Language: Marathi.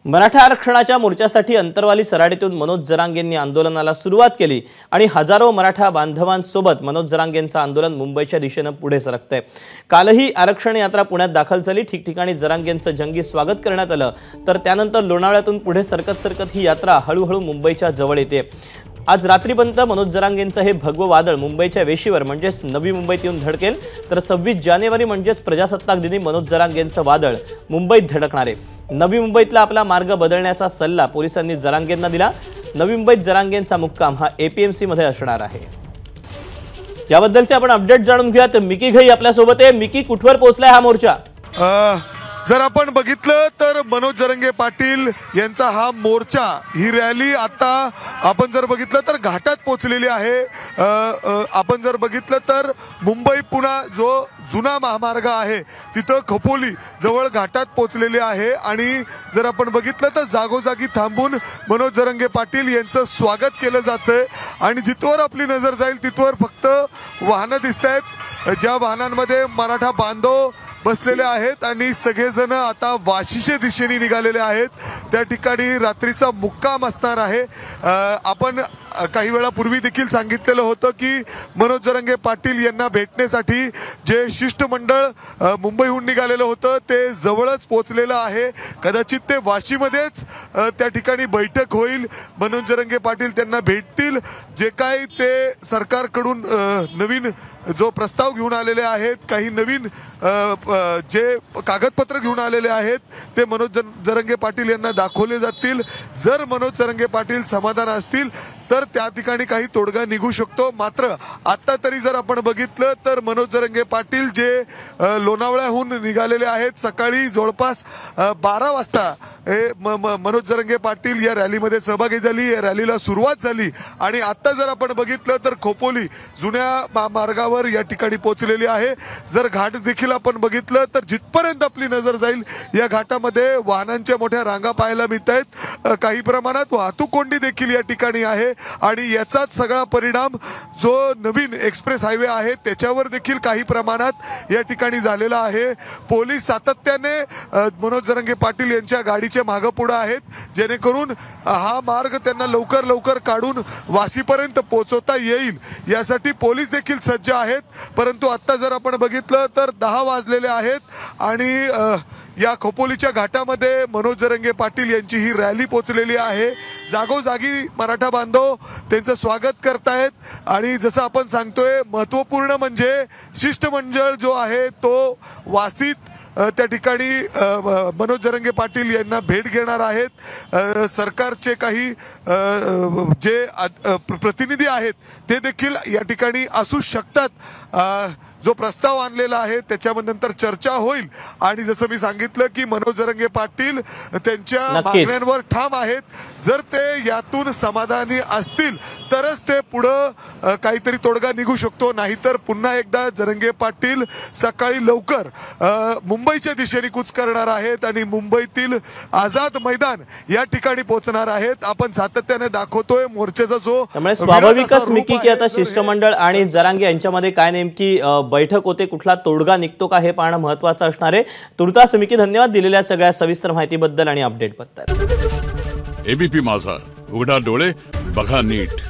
मराठा आरक्षणाच्या मोर्चासाठी अंतरवाली सराडीतून मनोज जरांगेंनी आंदोलनाला सुरुवात केली आणि हजारो मराठा बांधवांसोबत मनोज जरांगेंचं आंदोलन मुंबईच्या दिशेने पुढे सरकतंय। कालही आरक्षण यात्रा पुण्यात दाखल झाली। ठिकठिकाणी जरांगेंचं जंगी स्वागत करण्यात आलं, तर त्यानंतर लोणावळ्यातून पुढे सरकत ही यात्रा हळूहळू मुंबईच्या जवळ येते। आज रात्रीपर्यंत मनोज जरांगेंचं हे भगवं वादळ मुंबईच्या वेशीवर म्हणजेच नवी मुंबईत येऊन धडकेल, तर 26 जानेवारी म्हणजेच प्रजासत्ताक दिनी मनोज जरांगेंचं वादळ मुंबईत धडकणार आहे। नवी मुंबईतला आपला मार्ग बदलण्याचा सल्ला पोलिसांनी जरांगेंना दिला। नवी मुंबईत जरांगेंचा मुक्काम हा एपीएमसी मध्ये असणार आहे। याबद्दलचे आपण अपडेट जाणून घेऊयात। मिकी घई आपल्या सोबत आहे। मिकी, कुठवर पोहोचलाय हा मोर्चा? जर आपण बघितलं तर मनोज जरांगे पाटील यांचा हा मोर्चा, ही रॅली आता आपण जर बघितलं तर घाटात पोहोचलेली आहे। आपण जर बघितलं तर मुंबई पुणे जो जुना महामार्ग आहे तिथं खोपोली जवळ घाटात पोहोचलेले आहे आणि जर आपण बघितलं तर जागोजागी थांबून मनोज जरांगे पाटील यांचं स्वागत केलं जातंय आणि जिथवर आपली नजर जाईल तिथवर फक्त वाहनं दिसतायत, ज्या वाहनांमध्ये मराठा बांधव बसलेले आहेत आणि सगळेजण आता वाशीच्या दिशेने निघालेले आहेत। त्या ठिकाणी रात्रीचा मुक्काम असणार आहे। आपण काही वेळापूर्वी देखील सांगितलेलं होतं की मनोज जरांगे पाटील यांना भेटण्यासाठी जे शिष्टमंडळ मुंबईहून निघालेलं होतं ते जवळच पोहोचलेलं आहे। कदाचित ते वाशीमध्येच त्या ठिकाणी बैठक होईल। मनोज जरांगे पाटील त्यांना भेटतील। जे काही ते सरकारकडून नवीन जो प्रस्ताव घेऊन आलेले आहेत, काही नवीन जे कागदपत्र घेऊन आलेले आहेत ते मनोज जरांगे पाटील यांना दाखवले जातील। जर मनोज जरांगे पाटील समाधान असतील तर त्या ठिकाणी काही तोडगा निघू शकतो। मात्र आता तरी जर आपण बघितलं तर मनोज जरांगे पाटील जे लोणावळ्याहून निघालेले आहेत, सकाळी जवळपास 12 वाजता मनोज जरांगे पाटील या रॅलीमध्ये सहभागी झाली, या रॅलीला सुरुवात झाली आणि आता जर आपण बघितलं तर खोपोली जुन्या मार्गावर या ठिकाणी पोहोचलेली आहे। जर घाट देखील आपण बघितलं तर जिथपर्यंत आपली नजर जाईल या घाटामध्ये वाहनांच्या मोठ्या रांगा पाहायला मिळत आहेत। काही प्रमाणात वाहतूक कोंडी देखील या ठिकाणी आहे आणि याचाच सगळा परिणाम जो नवीन एक्सप्रेस हायवे आहे त्याच्यावर देखील काही प्रमाणात या ठिकाणी झालेला आहे। पोलीस सातत्याने मनोज जरांगे पाटील यांच्या गाडीच्या मागे पुढे आहेत, जेणेकरून हा मार्ग त्यांना लवकर काढून वाशीपर्यंत पोहोचवता येईल यासाठी पोलीस देखील सज्ज आहेत। परंतु आता जर आपण बघितलं तर 10 वाजलेले आहेत आणि या खोपोलीच्या घाटामध्ये मनोज जरांगे पाटील यांची ही रॅली पोहोचलेली आहे। जागोजागी मराठा बांधव त्यांचं स्वागत करतायत आणि जसं आपण सांगतोय महत्त्वपूर्ण म्हणजे शिष्टमंडळ जो आहे तो वाशीत त्या ठिकाणी मनोज जरांगे पाटील यांना भेट घेणार आहेत। सरकारचे काही जे प्रतिनिधी आहेत ते देखील या ठिकाणी असू शकतात। जो प्रस्ताव आणलेला आहे त्याच्यानंतर चर्चा होईल आणि जसं मी सांगितलं की मनोज जरांगे पाटील त्यांच्या मागण्यांवर ठाम आहेत। जर ते यातून समाधानी असतील तरच ते पुढे काहीतरी तोडगा निघू शकतो, नाहीतर पुन्हा एकदा जरांगे पाटील सकाळी लवकर मुंबईच्या दिशेने कूच करणार आहेत आणि मुंबईतील आझाद मैदान या ठिकाणी पोहोचणार आहेत। आपण सातत्याने दाखवतोय मोर्चाचा जो स्वाभाविकच मिकी की आता शिष्टमंडळ आणि जरांगे यांच्यामध्ये काय नेमकी बैठक होते, कुठला तोडगा निघतो का हे पाहणं महत्त्वाचं असणार आहे। तुर्तास मिकी, धन्यवाद दिलेल्या सगळ्या सविस्तर माहितीबद्दल आणि अपडेटबद्दल। एबीपी माझा, उघडा डोळे बघा नीट।